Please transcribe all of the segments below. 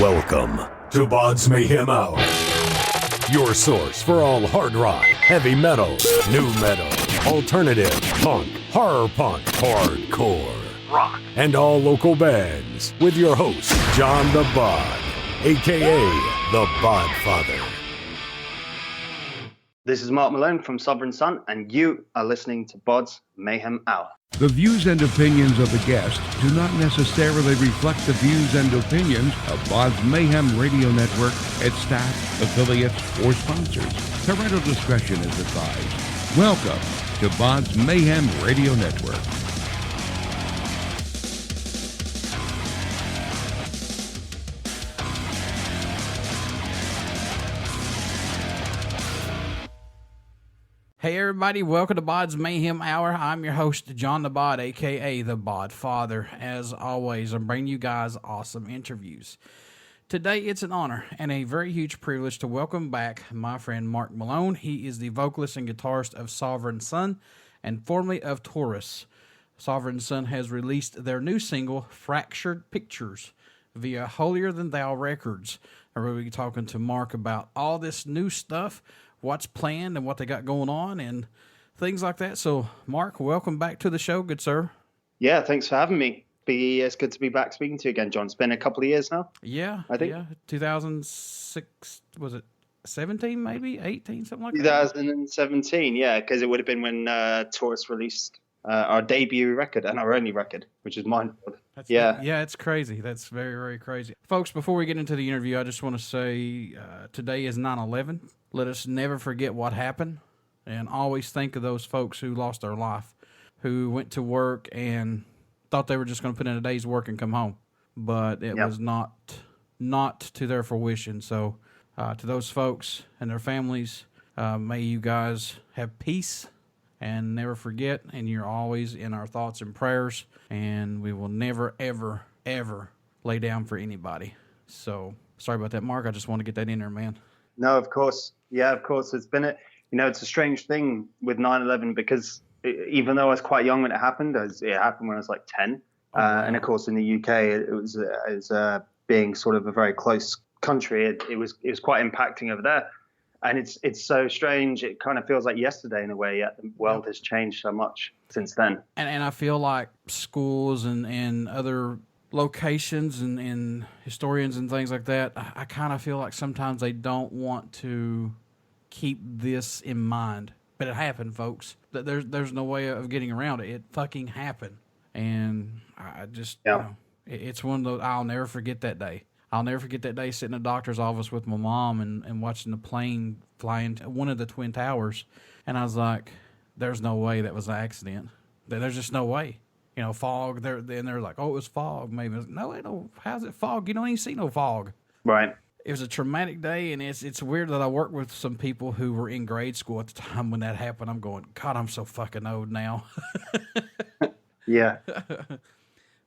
Welcome to BODS Mayhem Hour, your source for all hard rock, heavy metal, new metal, alternative, punk, horror punk, hardcore, rock, and all local bands, with your host, John the Bod, aka the Bodfather. This is Mark Malone from Sovereign Sun, and you are listening to BODS Mayhem Hour. The views and opinions of the guest do not necessarily reflect the views and opinions of BODS Mayhem Radio Network, its staff, affiliates, or sponsors. Parental discretion is advised. Welcome to BODS Mayhem Radio Network. Hey everybody, welcome to BODS Mayhem Hour. I'm your host, John the Bod, aka the Bodfather. As always, I'm bringing you guys awesome interviews. Today, it's an honor and a very huge privilege to welcome back my friend Mark Malone. He is the vocalist and guitarist of Sovereign Sun and formerly of Taurus. Sovereign Sun has released their new single, Fractured Pictures, via Holier Than Thou Records. I'm really talking to Mark about all this new stuff, what's planned and what they got going on and things like that. So, Mark, welcome back to the show, good sir. Yeah, thanks for having me. It's good to be back speaking to you again, John. It's been a couple of years now. Yeah, I think. Yeah, 2006, was it 17 maybe? 18, something like 2017, yeah, because it would have been when Taurus released our debut record and our only record, which is Mindful. Yeah, it's crazy. That's very, very crazy. Folks, before we get into the interview, I just want to say today is 9/11. Let us never forget what happened and always think of those folks who lost their life, who went to work and thought they were just going to put in a day's work and come home. But it was not to their fruition. So to those folks and their families, may you guys have peace and never forget. And you're always in our thoughts and prayers. And we will never, ever, ever lay down for anybody. So sorry about that, Mark. I just want to get that in there, man. No, of course. Yeah, of course. It's been it's a strange thing with 9/11 because even though I was quite young when it happened, it happened when I was like 10. Wow. And of course, in the UK, it was being sort of a very close country. It was quite impacting over there. And it's so strange. It kind of feels like yesterday in a way. Yet the world has changed so much since then. And I feel like schools and other locations and historians and things like that, I kind of feel like sometimes they don't want to keep this in mind. But it happened, folks. There's no way of getting around it. It fucking happened. And I just, it's one of those, I'll never forget that day. I'll never forget that day sitting in the doctor's office with my mom and watching the plane fly into one of the Twin Towers. And I was like, there's no way that was an accident. There's just no way. Fog. They're like, oh, it was fog. Maybe. No, how's it fog? You don't even see no fog. Right. It was a traumatic day, and it's weird that I worked with some people who were in grade school at the time when that happened. I'm going, God, I'm so fucking old now. Yeah.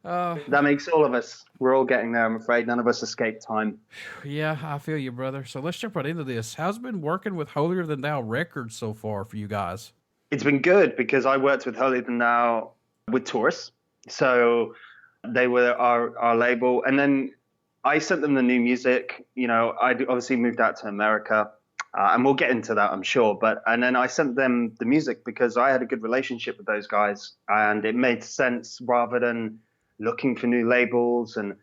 That makes all of us. We're all getting there, I'm afraid. None of us escape time. Yeah, I feel you, brother. So let's jump right into this. How's it been working with Holier Than Thou Records so far for you guys? It's been good because I worked with Holier Than Thou with Taurus. So they were our label. And then I sent them the new music. I obviously moved out to America. And we'll get into that, I'm sure. And then I sent them the music because I had a good relationship with those guys. And it made sense rather than looking for new labels and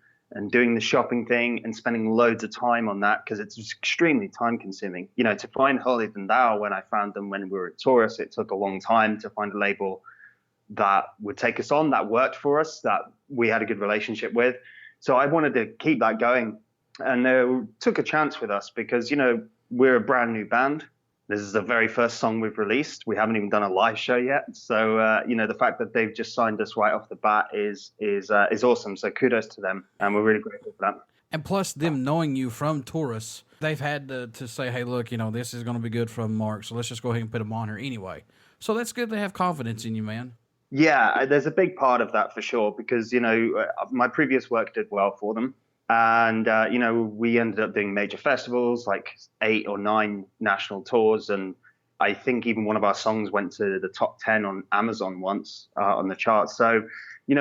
doing the shopping thing and spending loads of time on that because it's just extremely time consuming. To find Holier Than Thou, when I found them when we were at Taurus, it took a long time to find a label that would take us on, that worked for us, that we had a good relationship with. So I wanted to keep that going. And they took a chance with us because, we're a brand new band. This is the very first song we've released. We haven't even done a live show yet. So, the fact that they've just signed us right off the bat is awesome. So kudos to them. And we're really grateful for that. And plus them knowing you from Taurus, they've had to say, hey, look, this is going to be good from Mark. So let's just go ahead and put him on here anyway. So that's good to have confidence in you, man. Yeah, there's a big part of that for sure because, my previous work did well for them. And, we ended up doing major festivals, like 8 or 9 national tours. And, I think even one of our songs went to the top 10 on Amazon once on the charts. So,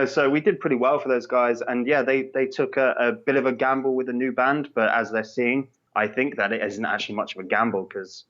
so we did pretty well for those guys. And yeah, they took a bit of a gamble with a new band, but as they're seeing, I think that it isn't actually much of a gamble because,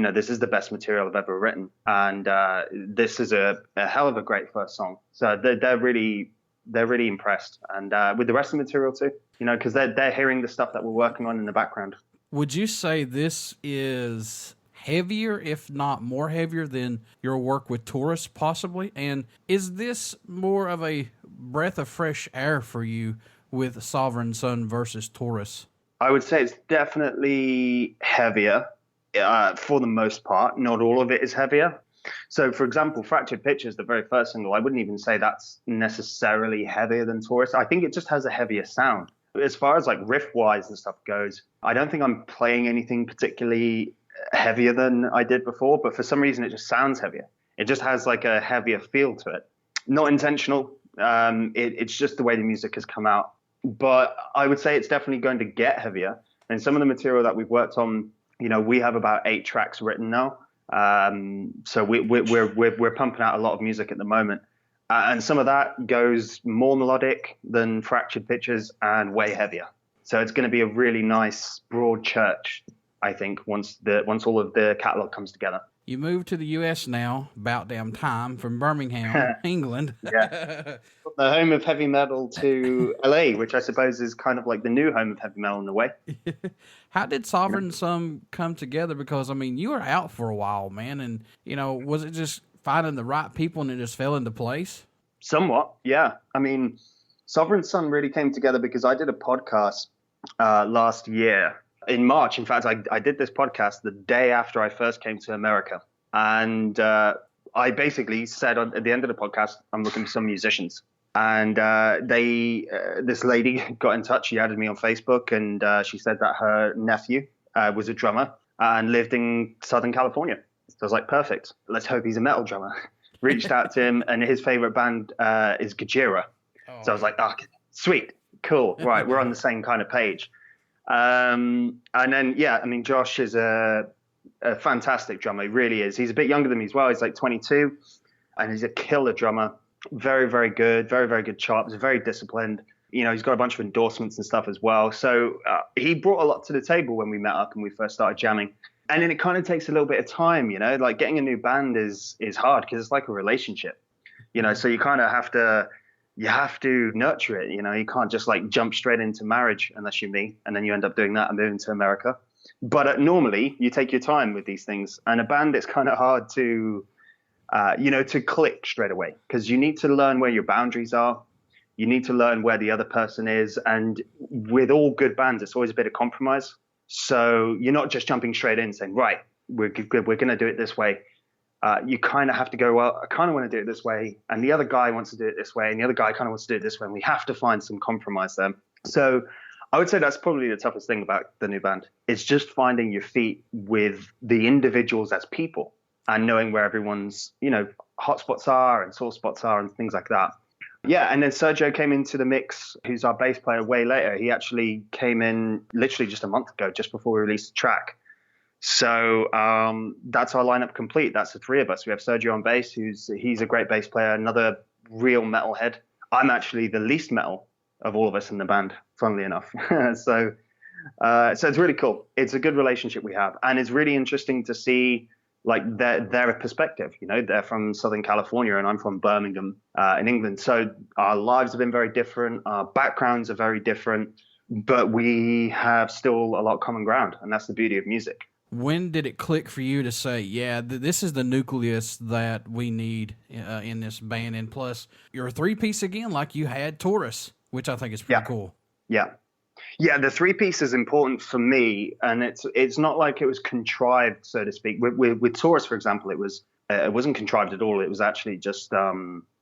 this is the best material I've ever written. And this is a hell of a great first song. So they're really impressed. And with the rest of the material too, because they're hearing the stuff that we're working on in the background. Would you say this is heavier, if not more heavier, than your work with Taurus, possibly? And is this more of a breath of fresh air for you with Sovereign Sun versus Taurus? I would say it's definitely heavier for the most part. Not all of it is heavier. So, for example, Fractured Pictures, the very first single, I wouldn't even say that's necessarily heavier than Taurus. I think it just has a heavier sound. As far as like riff-wise and stuff goes, I don't think I'm playing anything particularly heavier than I did before, but for some reason it just sounds heavier. It just has like a heavier feel to it. Not intentional. It's just the way the music has come out. But I would say it's definitely going to get heavier. And some of the material that we've worked on, we have about 8 tracks written now. So we're pumping out a lot of music at the moment. And some of that goes more melodic than Fractured Pictures and way heavier. So it's going to be a really nice broad church, I think, once all of the catalog comes together. You moved to the U.S. now, about damn time, from Birmingham, England. Yeah. The home of heavy metal to L.A., which I suppose is kind of like the new home of heavy metal in a way. How did Sovereign Sun come together? Because, you were out for a while, man. And, was it just finding the right people and it just fell into place? Somewhat, yeah. Sovereign Sun really came together because I did a podcast last year in March. In fact, I did this podcast the day after I first came to America. And I basically said at the end of the podcast, I'm looking for some musicians. And this lady got in touch. She added me on Facebook, and she said that her nephew was a drummer and lived in Southern California. So I was like, perfect. Let's hope he's a metal drummer. Reached out to him, and his favorite band is Gojira. Oh. So I was like, sweet, cool. Right, we're on the same kind of page. And then, Josh is a fantastic drummer. He really is. He's a bit younger than me as well. He's like 22, and he's a killer drummer. Very, very good. Very, very good chops. Very disciplined. He's got a bunch of endorsements and stuff as well. So he brought a lot to the table when we met up and we first started jamming. And then it kind of takes a little bit of time, like getting a new band is hard because it's like a relationship, so you kind of have to nurture it. You can't just like jump straight into marriage unless you're me, and then you end up doing that and moving to America. But normally you take your time with these things, and a band, it's kind of hard to, to click straight away because you need to learn where your boundaries are. You need to learn where the other person is. And with all good bands, it's always a bit of compromise. So you're not just jumping straight in saying, right, we're going to do it this way. You kind of have to go, well, I kind of want to do it this way. And the other guy wants to do it this way. And the other guy kind of wants to do it this way. And we have to find some compromise there. So I would say that's probably the toughest thing about the new band. It's just finding your feet with the individuals as people and knowing where everyone's, hot spots are and sore spots are and things like that. Yeah, and then Sergio came into the mix, who's our bass player, way later. He actually came in literally just a month ago, just before we released the track. So that's our lineup complete. That's the 3 of us. We have Sergio on bass, he's a great bass player, another real metalhead. I'm actually the least metal of all of us in the band, funnily enough. So it's really cool. It's a good relationship we have, and it's really interesting to see like their perspective. They're from Southern California and I'm from Birmingham in England. So our lives have been very different. Our backgrounds are very different, but we have still a lot of common ground. And that's the beauty of music. When did it click for you to say, this is the nucleus that we need in this band? And plus you're a 3-piece again, like you had Taurus, which I think is pretty cool. Yeah. Yeah, the 3-piece is important for me, and it's not like it was contrived, so to speak. With Taurus, for example, it wasn't contrived at all. It was actually just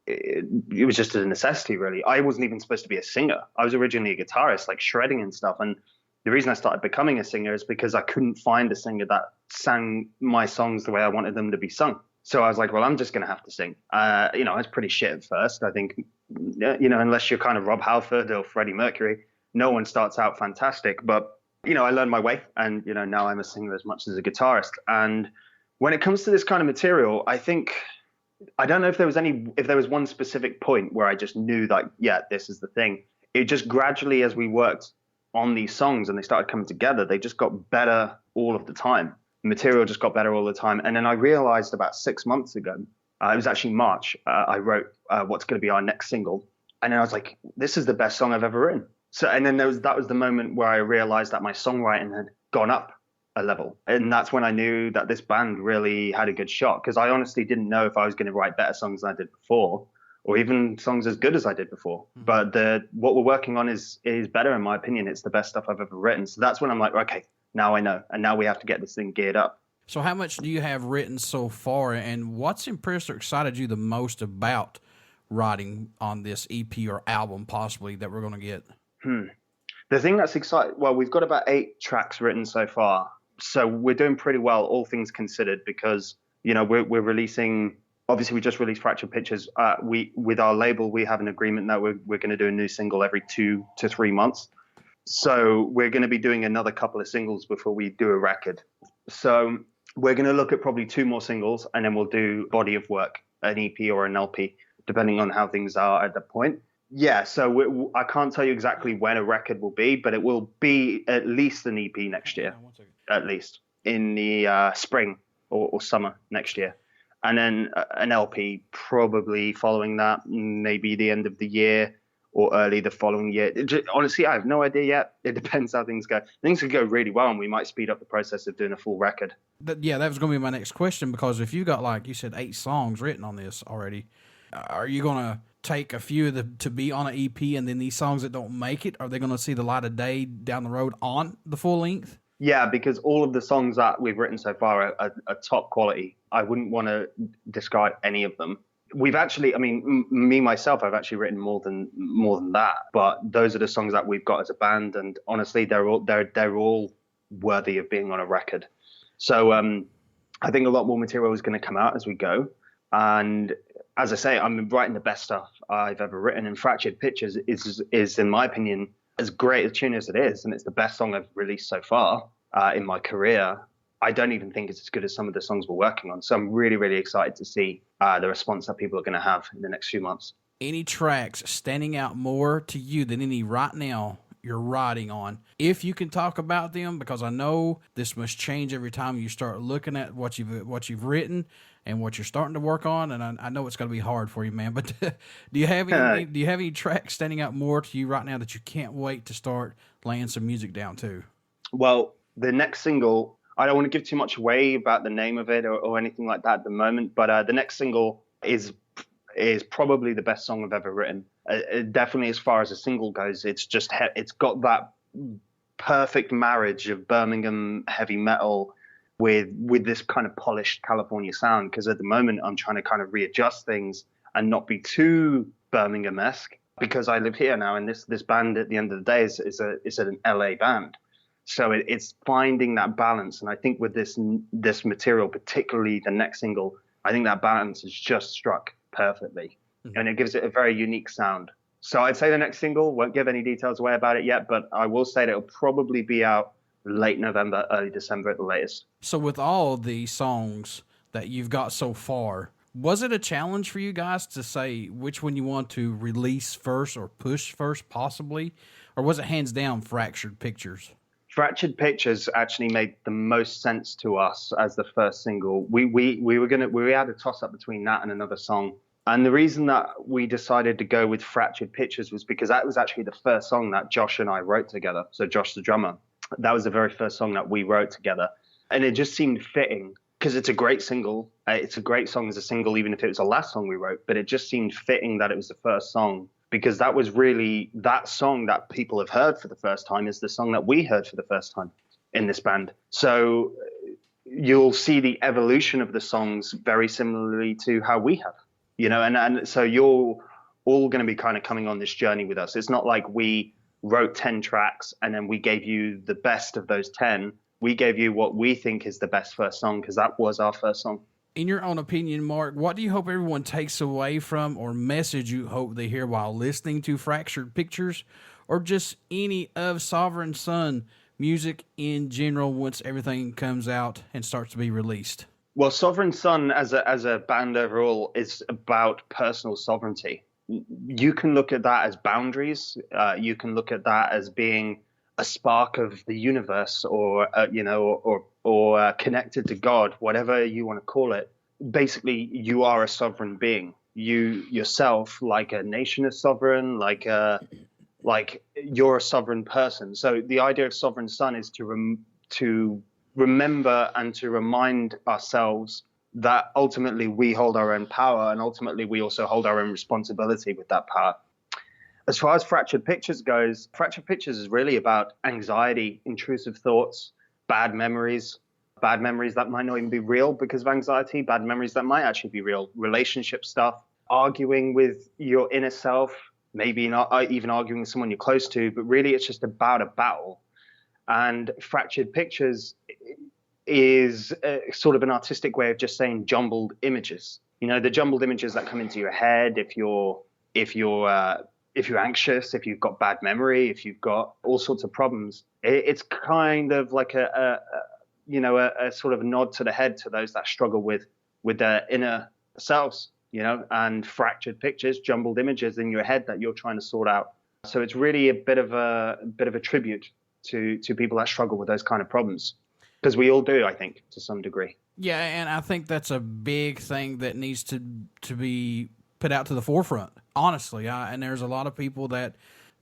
it was just a necessity, really. I wasn't even supposed to be a singer. I was originally a guitarist, like shredding and stuff. And the reason I started becoming a singer is because I couldn't find a singer that sang my songs the way I wanted them to be sung. So I was like, well, I'm just going to have to sing. I was pretty shit at first. I think, unless you're kind of Rob Halford or Freddie Mercury, no one starts out fantastic. But, I learned my way, and, now I'm a singer as much as a guitarist. And When it comes to this kind of material, I don't know if there was one specific point where I just knew like, yeah, this is the thing. It just gradually, as we worked on these songs and they started coming together, they just got better all of the time. The material just got better all the time. And then I realized about 6 months ago, it was actually March, I wrote what's going to be our next single. And then I was like, this is the best song I've ever written. So, and then that was the moment where I realized that my songwriting had gone up a level. And that's when I knew that this band really had a good shot, because I honestly didn't know if I was going to write better songs than I did before, or even songs as good as I did before. But what we're working on is better, in my opinion. It's the best stuff I've ever written. So that's when I'm like, okay, now I know. And now we have to get this thing geared up. So how much do you have written so far, and what's impressed or excited you the most about writing on this EP or album possibly that we're going to get? The thing that's exciting, well, we've got about 8 tracks written so far. So we're doing pretty well, all things considered, because, you know, we're releasing, obviously we just released Fractured Pictures. With our label, we have an agreement that we're going to do a new single every 2 to 3 months. So we're going to be doing another couple of singles before we do a record. So we're going to look at probably 2 more singles, and then we'll do body of work, an EP or an LP, depending on how things are at the point. Yeah, so I can't tell you exactly when a record will be, but it will be at least an EP next year, at least in the spring or summer next year. And then an LP probably following that, maybe the end of the year or early the following year. Honestly, I have no idea yet. It depends how things go. Things could go really well, and we might speed up the process of doing a full record. Yeah, that was going to be my next question, because if you got, like you said, 8 songs written on this already, are you going to take a few to be on an EP, and then these songs that don't make it, are they going to see the light of day down the road on the full length? Yeah, because all of the songs that we've written so far are top quality. I wouldn't want to discard any of them. We've actually, I mean, me myself, I've actually written more than that. But those are the songs that we've got as a band, and honestly, they're all worthy of being on a record. So I think a lot more material is going to come out as we go. And as I say, I'm writing the best stuff I've ever written, and Fractured Pictures is in my opinion, as great a tune as it is, and it's the best song I've released so far in my career. I don't even think it's as good as some of the songs we're working on. So I'm really, really excited to see the response that people are going to have in the next few months. Any tracks standing out more to you than any right now you're writing on, if you can talk about them? Because I know this must change every time you start looking at what you've written and what you're starting to work on, and I know it's going to be hard for you, man. But do you have any tracks standing out more to you right now that you can't wait to start laying some music down to? Well, the next single, I don't want to give too much away about the name of it or anything like that at the moment, but the next single is probably the best song I've ever written. Definitely, as far as a single goes, it's got that perfect marriage of Birmingham heavy metal with this kind of polished California sound. Because at the moment, I'm trying to kind of readjust things and not be too Birmingham-esque, because I live here now, and this band at the end of the day is an LA band. So it's finding that balance, and I think with this material, particularly the next single, I think that balance is just struck perfectly, and it gives it a very unique sound. So I'd say the next single, won't give any details away about it yet, but I will say that it'll probably be out late November, early December at the latest. So with all the songs that you've got so far, was it a challenge for you guys to say which one you want to release first or push first, possibly? Or was it hands down Fractured Pictures? Fractured Pictures actually made the most sense to us as the first single. We had a toss up between that and another song. And the reason that we decided to go with Fractured Pictures was because that was actually the first song that Josh and I wrote together. So Josh, the drummer, that was the very first song that we wrote together. And it just seemed fitting because it's a great single. It's a great song as a single, even if it was the last song we wrote. But it just seemed fitting that it was the first song, because that was really that song that people have heard for the first time is the song that we heard for the first time in this band. So you'll see the evolution of the songs very similarly to how we have, and so you're all going to be kind of coming on this journey with us. It's not like we wrote 10 tracks and then we gave you the best of those 10. We gave you what we think is the best first song, because that was our first song. In your own opinion, Mark, what do you hope everyone takes away from, or message you hope they hear while listening to Fractured Pictures, or just any of Sovereign Son music in general once everything comes out and starts to be released? Well, Sovereign Sun as a band overall is about personal sovereignty. You can look at that as boundaries. You can look at that as being a spark of the universe, or connected to God, whatever you want to call it. Basically, you are a sovereign being. You yourself, like a nation, is sovereign. Like you're a sovereign person. So the idea of Sovereign Sun is to remember and to remind ourselves that ultimately we hold our own power, and ultimately we also hold our own responsibility with that power. As far as Fractured Pictures goes, Fractured Pictures is really about anxiety, intrusive thoughts, bad memories that might not even be real because of anxiety, bad memories that might actually be real, relationship stuff, arguing with your inner self, maybe not even arguing with someone you're close to, but really it's just about a battle. And Fractured Pictures is sort of an artistic way of just saying jumbled images. You know, the jumbled images that come into your head if you're anxious, if you've got bad memory, if you've got all sorts of problems. It's kind of like a sort of nod to the head to those that struggle with their inner selves, you know, and fractured pictures, jumbled images in your head that you're trying to sort out. So it's really a bit of a tribute to people that struggle with those kind of problems, because we all do, I think, to some degree. Yeah, and I think that's a big thing that needs to be put out to the forefront, honestly. And there's a lot of people that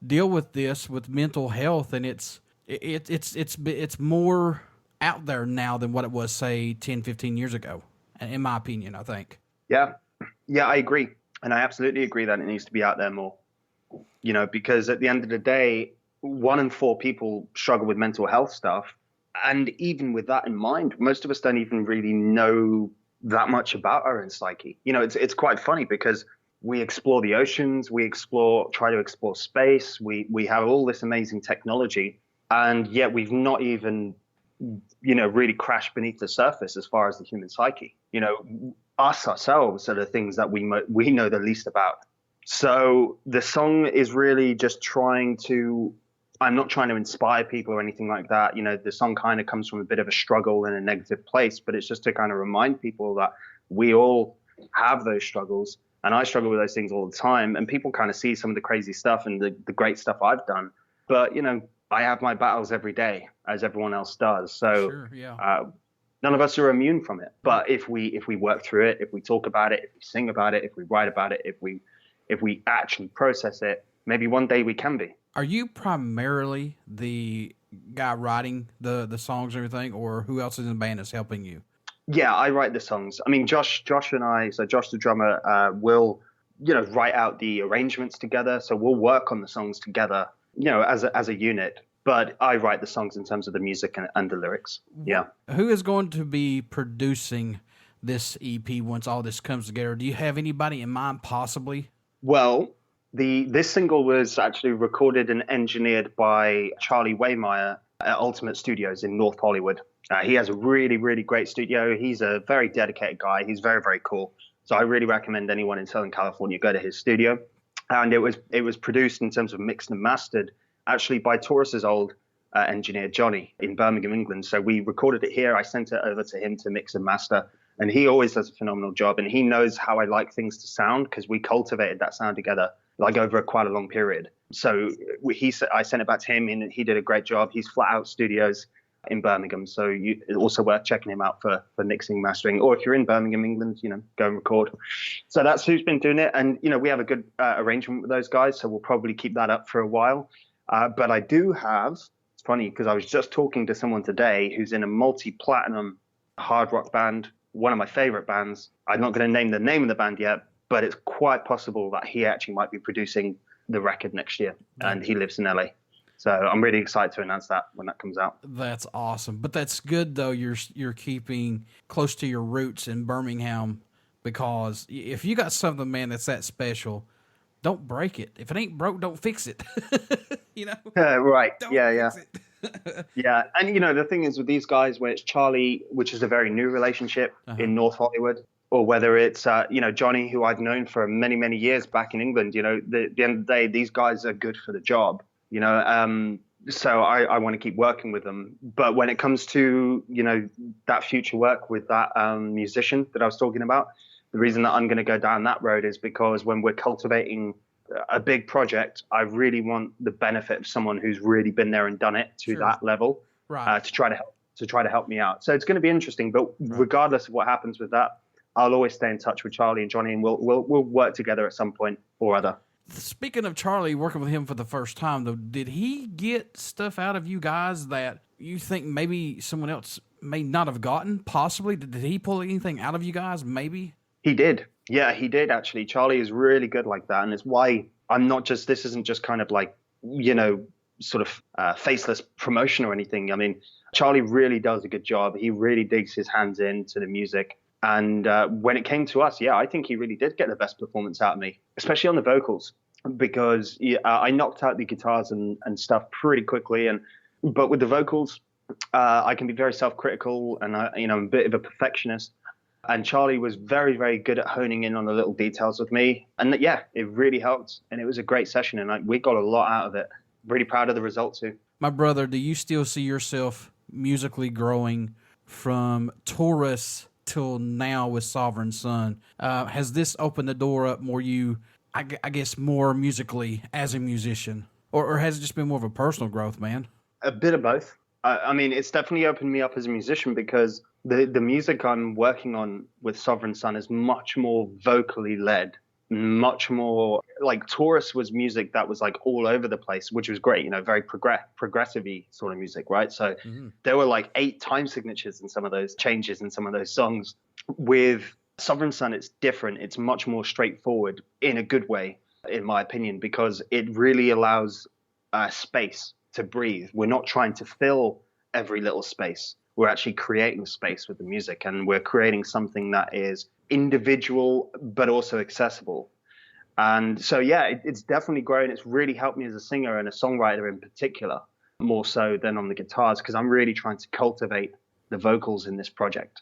deal with this, with mental health, and it's more out there now than what it was, say, 10, 15 years ago, in my opinion, I think. Yeah, I agree. And I absolutely agree that it needs to be out there more, you know, because at the end of the day, 1 in 4 people struggle with mental health stuff. And even with that in mind, most of us don't even really know that much about our own psyche. You know, it's quite funny because we explore the oceans, try to explore space. We have all this amazing technology, and yet we've not even, you know, really crashed beneath the surface as far as the human psyche. You know, ourselves are the things that we know the least about. So the song is really just I'm not trying to inspire people or anything like that. You know, the song kind of comes from a bit of a struggle in a negative place, but it's just to kind of remind people that we all have those struggles, and I struggle with those things all the time. And people kind of see some of the crazy stuff and the great stuff I've done. But, you know, I have my battles every day, as everyone else does. So sure, yeah. None of us are immune from it. But if we work through it, if we talk about it, if we sing about it, if we write about it, if we actually process it, maybe one day we can be. Are you primarily the guy writing the songs and everything, or who else in the band is helping you? Yeah, I write the songs. I mean, Josh and I, so Josh the drummer, will, you know, write out the arrangements together. So we'll work on the songs together, you know, as a unit. But I write the songs in terms of the music and the lyrics. Yeah. Who is going to be producing this EP once all this comes together? Do you have anybody in mind, possibly? Well, this single was actually recorded and engineered by Charlie Waymeyer at Ultimate Studios in North Hollywood. He has a really, really great studio. He's a very dedicated guy. He's very, very cool. So I really recommend anyone in Southern California go to his studio. And it was produced in terms of mixed and mastered actually by Taurus's old engineer, Johnny, in Birmingham, England. So we recorded it here. I sent it over to him to mix and master. And he always does a phenomenal job. And he knows how I like things to sound, because we cultivated that sound together like over quite a long period. So I sent it back to him, and he did a great job. He's Flat Out Studios in Birmingham. So it's also worth checking him out for mixing, mastering. Or if you're in Birmingham, England, you know, go and record. So that's who's been doing it. And, you know, we have a good arrangement with those guys. So we'll probably keep that up for a while. But I do have, it's funny because I was just talking to someone today who's in a multi-platinum hard rock band, one of my favorite bands. I'm not going to name the name of the band yet, but it's quite possible that he actually might be producing the record next year, and he lives in LA. So I'm really excited to announce that when that comes out. That's awesome. But that's good, though. You're keeping close to your roots in Birmingham, because if you got something, man, that's that special, don't break it. If it ain't broke, don't fix it. You know? Right. Don't yeah. fix it. Yeah. And, you know, the thing is with these guys, where it's Charlie, which is a very new relationship in North Hollywood, or whether it's, you know, Johnny, who I've known for many, many years back in England, you know, at the end of the day, these guys are good for the job. You know, So I want to keep working with them. But when it comes to, that future work with that musician that I was talking about, the reason that I'm going to go down that road is because when we're cultivating a big project, I really want the benefit of someone who's really been there and done it to that level, right. to try to help me out. So it's going to be interesting. But regardless of what happens with that, I'll always stay in touch with Charlie and Johnny, and we'll work together at some point or other. Speaking of Charlie, working with him for the first time, though, did he get stuff out of you guys that you think maybe someone else may not have gotten? Possibly. Did he pull anything out of you guys? Maybe. He did. Yeah, he did, actually. Charlie is really good like that. And it's why this isn't just kind of like, sort of faceless promotion or anything. I mean, Charlie really does a good job. He really digs his hands into the music. And when it came to us, I think he really did get the best performance out of me, especially on the vocals, because I knocked out the guitars and stuff pretty quickly. But with the vocals, I can be very self-critical, and I'm a bit of a perfectionist. And Charlie was very, very good at honing in on the little details with me. And it really helped. And it was a great session, and we got a lot out of it. Really proud of the result too. My brother, do you still see yourself musically growing from Taurus till now with Sovereign Son? Has this opened the door up more I guess more musically as a musician, or has it just been more of a personal growth, man? A bit of both. I mean, it's definitely opened me up as a musician because the music I'm working on with Sovereign Son is much more vocally led, much more like Taurus was music that was like all over the place, which was great, very progressive-y sort of music, right? So there were like 8 time signatures in some of those changes in some of those songs. With Sovereign Son, it's different. It's much more straightforward in a good way, in my opinion, because it really allows space to breathe. We're not trying to fill every little space. We're actually creating space with the music, and we're creating something that is individual but also accessible. And so it's definitely grown. It's really helped me as a singer and a songwriter in particular, more so than on the guitars, because I'm really trying to cultivate the vocals in this project.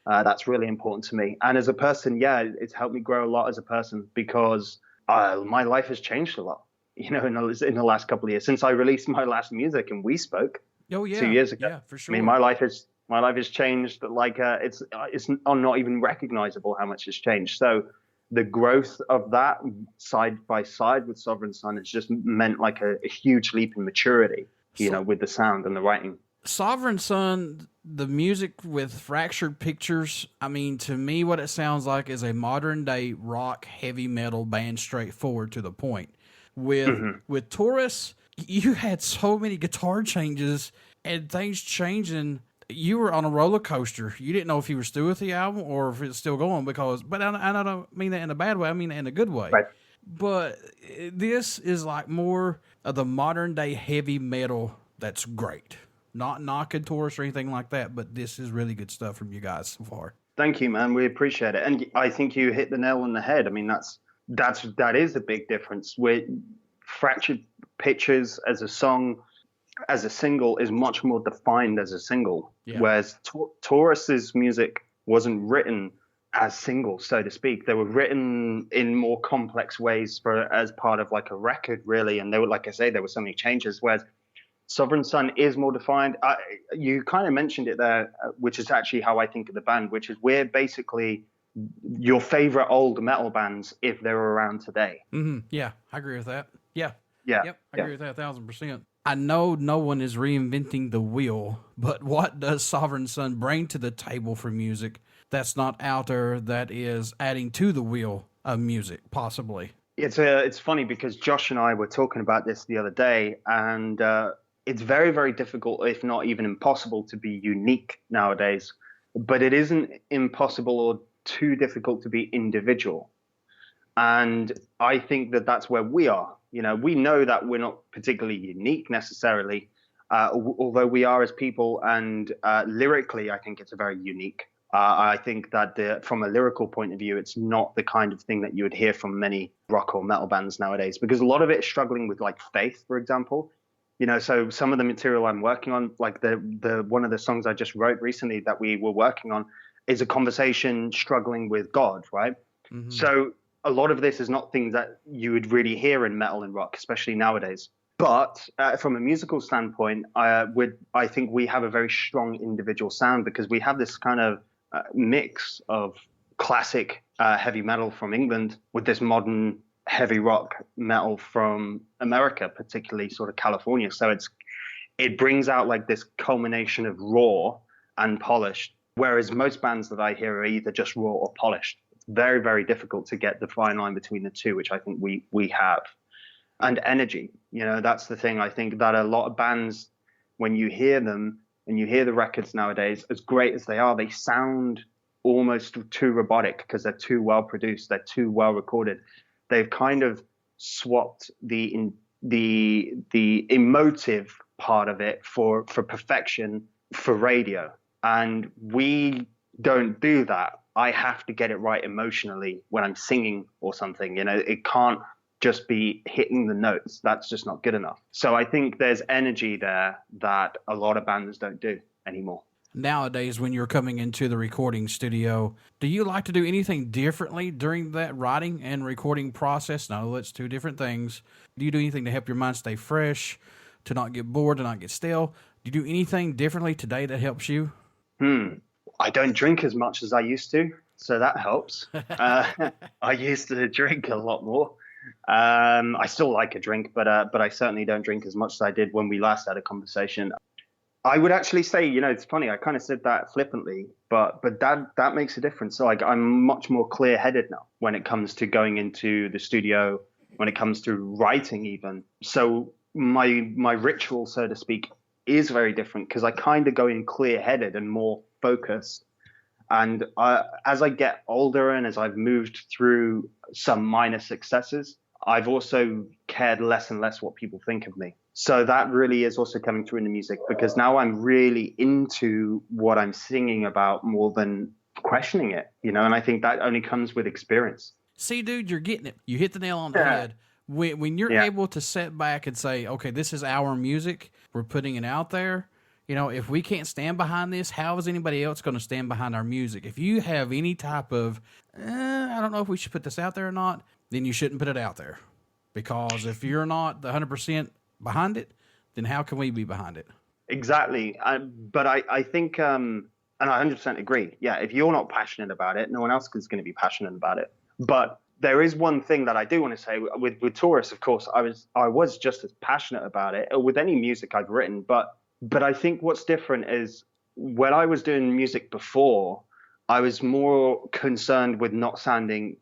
That's really important to me. And as a person, it's helped me grow a lot as a person, because my life has changed a lot, in the last couple of years since I released my last music and we spoke 2 years ago. Yeah, for sure. I mean, my life has changed like it's not even recognizable how much it's changed. So the growth of that side by side with Sovereign Son has just meant like a huge leap in maturity, with the sound and the writing. Sovereign Son, the music with Fractured Pictures, I mean, to me, what it sounds like is a modern day rock heavy metal band, straightforward to the point. With Taurus, you had so many guitar changes and things changing. You were on a roller coaster. You didn't know if you were still with the album or if it's still going, but I don't mean that in a bad way. I mean that in a good way. Right. But this is like more of the modern day heavy metal. That's great. Not knocking Taurus or anything like that, but this is really good stuff from you guys so far. Thank you, man. We appreciate it. And I think you hit the nail on the head. I mean, that is a big difference. With Fractured Pictures as a song, as a single, is much more defined as a single, whereas Taurus's music wasn't written as singles, so to speak. They were written in more complex ways as part of like a record, really. And there were so many changes, whereas Sovereign Son is more defined. You kind of mentioned it there, which is actually how I think of the band, which is we're basically your favorite old metal bands if they were around today. Mm-hmm. Yeah, I agree with that. Yeah. Yep, I agree with that 1,000%. I know no one is reinventing the wheel, but what does Sovereign Son bring to the table for music that's not out there, that is adding to the wheel of music, possibly? It's funny because Josh and I were talking about this the other day, and it's very, very difficult, if not even impossible, to be unique nowadays. But it isn't impossible or too difficult to be individual. And I think that that's where we are. We know that we're not particularly unique necessarily, although we are as people. And lyrically, I think it's a very unique. I think that from a lyrical point of view, it's not the kind of thing that you would hear from many rock or metal bands nowadays, because a lot of it is struggling with like faith, for example. So some of the material I'm working on, like the one of the songs I just wrote recently that we were working on, is a conversation struggling with God, right? Mm-hmm. So a lot of this is not things that you would really hear in metal and rock, especially nowadays. But from a musical standpoint, I think we have a very strong individual sound because we have this kind of mix of classic heavy metal from England with this modern heavy rock metal from America, particularly sort of California. So it brings out like this culmination of raw and polished, whereas most bands that I hear are either just raw or polished. It's very, very difficult to get the fine line between the two, which I think we have. And energy, that's the thing. I think that a lot of bands, when you hear them and you hear the records nowadays, as great as they are, they sound almost too robotic because they're too well produced, they're too well recorded. They've kind of swapped the emotive part of it for perfection for radio, and we don't do that. I have to get it right emotionally when I'm singing or something. It can't just be hitting the notes. That's just not good enough. So I think there's energy there that a lot of bands don't do anymore. Nowadays, when you're coming into the recording studio, do you like to do anything differently during that writing and recording process? No, it's two different things. Do you do anything to help your mind stay fresh, to not get bored, to not get stale? Do you do anything differently today that helps you? I don't drink as much as I used to, so that helps. I used to drink a lot more. I still like a drink, but I certainly don't drink as much as I did when we last had a conversation. I would actually say, it's funny. I kind of said that flippantly, but that makes a difference. So I'm much more clear-headed now when it comes to going into the studio, when it comes to writing even. So my ritual, so to speak, is very different because I kind of go in clear-headed and more focused. And as I get older and as I've moved through some minor successes, I've also cared less and less what people think of me. So that really is also coming through in the music because now I'm really into what I'm singing about more than questioning it, and I think that only comes with experience. See, dude, you're getting it. You hit the nail on the head. When you're able to sit back and say, okay, this is our music, we're putting it out there. If we can't stand behind this, how is anybody else going to stand behind our music? If you have any type of, I don't know if we should put this out there or not, then you shouldn't put it out there. Because if you're not the 100% behind it, then how can we be behind it? Exactly. But I think, and I 100% agree. Yeah, if you're not passionate about it, no one else is going to be passionate about it. But there is one thing that I do want to say with Taurus, of course, I was just as passionate about it with any music I've written. But I think what's different is when I was doing music before, I was more concerned with not sounding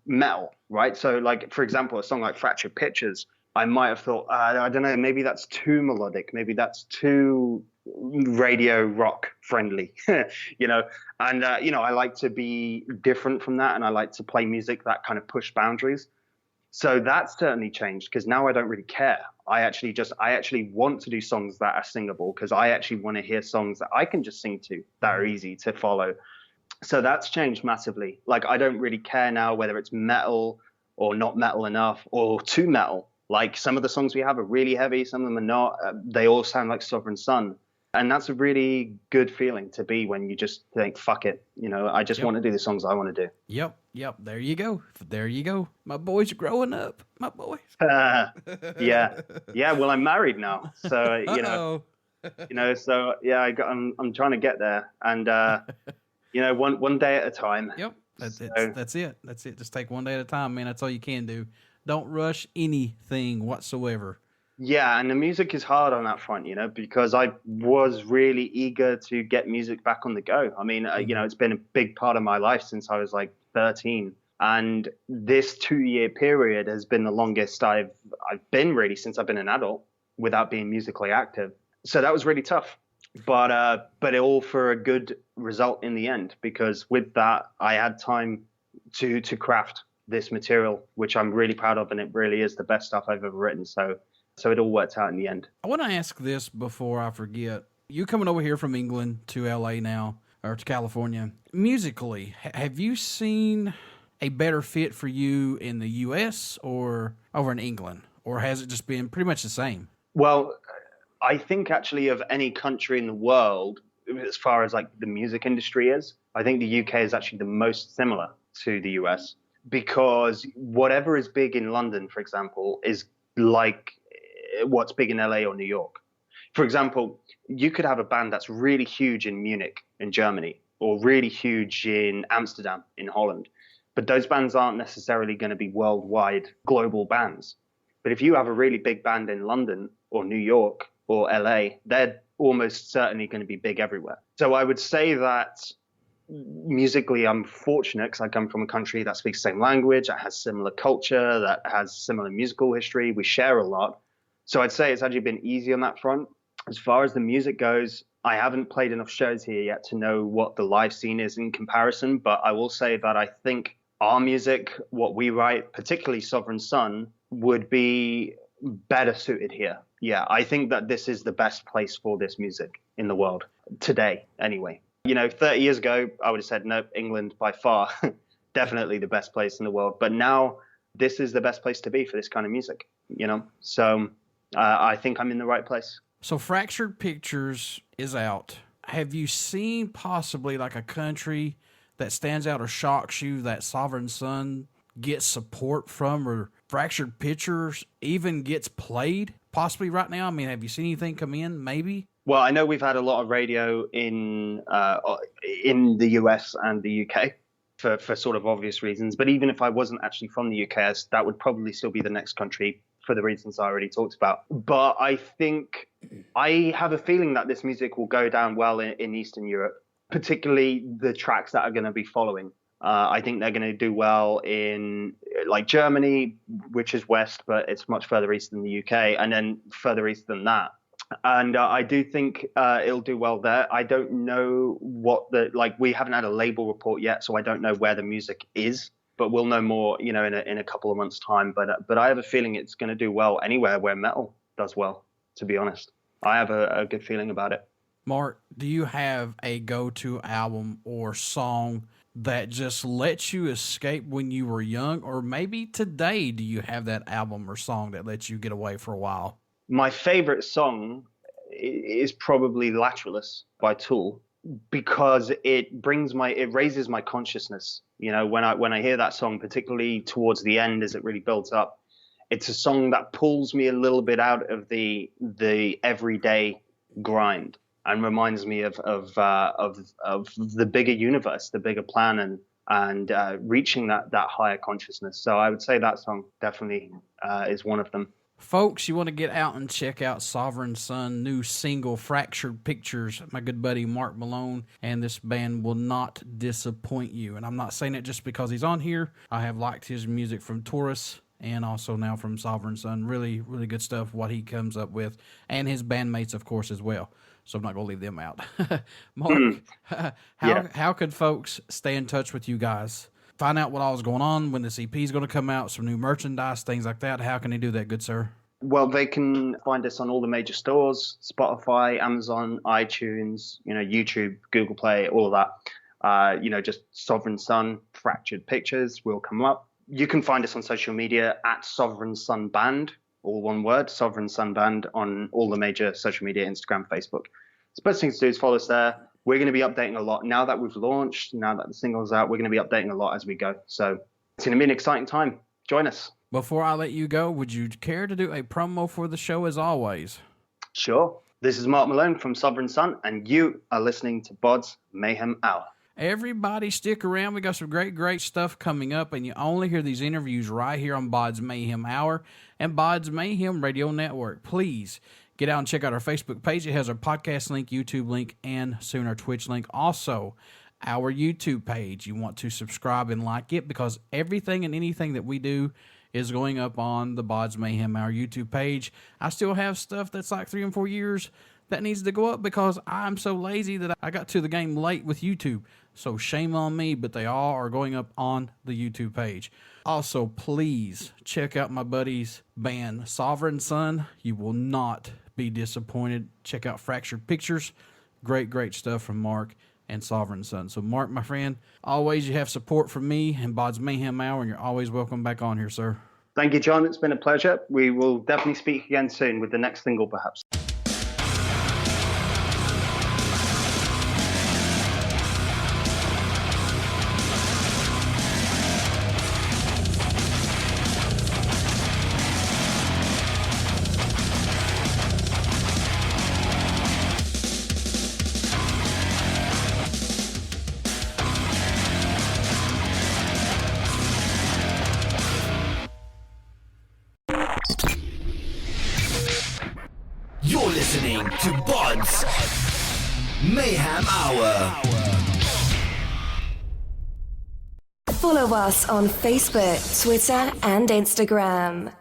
metal, right? So like, for example, a song like Fractured Pictures, I might have thought, I don't know, maybe that's too melodic. Maybe that's too radio rock friendly, And, I like to be different from that. And I like to play music that kind of push boundaries. So that's certainly changed because now I don't really care. I actually want to do songs that are singable because I actually want to hear songs that I can just sing to that are easy to follow. So that's changed massively. Like, I don't really care now whether it's metal or not metal enough or too metal. Like, some of the songs we have are really heavy. Some of them are not. They all sound like Sovereign Sun. And that's a really good feeling to be when you just think, fuck it. I just want to do the songs I want to do. Yep. There you go. My boys are growing up. My boys. Yeah. Well, I'm married now. So, so yeah, I'm trying to get there. And, one day at a time. Yep. That's it. Just take one day at a time, man. That's all you can do. Don't rush anything whatsoever. Yeah, and the music is hard on that front, because I was really eager to get music back on the go. I mean, it's been a big part of my life since I was like 13. And this 2-year period has been the longest I've been really since I've been an adult without being musically active. So that was really tough, but all for a good result in the end, because with that, I had time to craft this material, which I'm really proud of. And it really is the best stuff I've ever written. So it all worked out in the end. I want to ask this before I forget. You coming over here from England to LA now, or to California. Musically, have you seen a better fit for you in the U.S. or over in England? Or has it just been pretty much the same? Well, I think actually of any country in the world, as far as like the music industry is, I think the UK is actually the most similar to the US. Because whatever is big in London, for example, is like what's big in LA or New York. For example, you could have a band that's really huge in Munich in Germany, or really huge in Amsterdam in Holland, but those bands aren't necessarily going to be worldwide global bands. But if you have a really big band in London or New York or LA, they're almost certainly going to be big everywhere. So I would say that musically, I'm fortunate because I come from a country that speaks the same language, that has similar culture, that has similar musical history. We share a lot. So I'd say it's actually been easy on that front. As far as the music goes, I haven't played enough shows here yet to know what the live scene is in comparison, but I will say that I think our music, what we write, particularly Sovereign Sun, would be better suited here. Yeah, I think that this is the best place for this music in the world today, anyway. 30 years ago, I would have said, no, England by far, definitely the best place in the world. But now this is the best place to be for this kind of music, So I think I'm in the right place. So Fractured Pictures is out. Have you seen possibly like a country that stands out or shocks you that Sovereign Sun gets support from, or Fractured Pictures even gets played possibly right now? I mean, have you seen anything come in maybe? Well, I know we've had a lot of radio in the US and the UK for sort of obvious reasons. But even if I wasn't actually from the UK, that would probably still be the next country for the reasons I already talked about. But I think I have a feeling that this music will go down well in Eastern Europe, particularly the tracks that are going to be following. I think they're going to do well in like Germany, which is west, but it's much further east than the UK, and then further east than that. And I do think it'll do well there. I don't know we haven't had a label report yet, so I don't know where the music is, but we'll know more, in a couple of months' time. But I have a feeling it's going to do well anywhere where metal does well, to be honest. I have a good feeling about it. Mark, do you have a go-to album or song that just lets you escape when you were young? Or maybe today, do you have that album or song that lets you get away for a while? My favorite song is probably Lateralus by Tool, because it raises my consciousness. When I hear that song, particularly towards the end as it really builds up, it's a song that pulls me a little bit out of the everyday grind and reminds me of the bigger universe, the bigger plan, and reaching that higher consciousness. So I would say that song definitely is one of them. Folks, you want to get out and check out Sovereign Sun new single Fractured Pictures. My good buddy Mark Malone and this band will not disappoint you. And I'm not saying it just because he's on here. I have liked his music from Taurus and also now from Sovereign Sun. Really, really good stuff, what he comes up with. And his bandmates, of course, as well. So I'm not going to leave them out. Mark, how could folks stay in touch with you guys? Find out what all is going on, when this EP is going to come out, some new merchandise, things like that. How can they do that, good sir? Well, they can find us on all the major stores, Spotify, Amazon, iTunes, YouTube, Google Play, all of that. Just Sovereign Sun, Fractured Pictures will come up. You can find us on social media at Sovereign Sun Band, all one word, Sovereign Sun Band, on all the major social media, Instagram, Facebook. The best thing to do is follow us there. We're going to be updating a lot. Now that we've launched, now that the single's out, we're going to be updating a lot as we go. So it's going to be an exciting time. Join us. Before I let you go, would you care to do a promo for the show as always? Sure. This is Mark Malone from Sovereign Sun, and you are listening to BODS Mayhem Hour. Everybody stick around. We got some great stuff coming up, and you only hear these interviews right here on BODS Mayhem Hour and BODS Mayhem Radio Network. Please get out and check out our Facebook page. It has our podcast link, YouTube link, and soon our Twitch link. Also, our YouTube page. You want to subscribe and like it because everything and anything that we do is going up on the BODS Mayhem Hour YouTube page. I still have stuff that's like 3 and 4 years that needs to go up because I'm so lazy that I got to the game late with YouTube. So shame on me, but they all are going up on the YouTube page. Also, please check out my buddy's band, Sovereign Sun. You will not be disappointed. Check out Fractured Pictures. Great stuff from Mark and Sovereign Sun. So, Mark, my friend, always you have support from me and BODS Mayhem Hour, and you're always welcome back on here, sir. Thank you, John. It's been a pleasure. We will definitely speak again soon with the next single, perhaps. to BODS Mayhem Hour. Follow us on Facebook, Twitter, and Instagram.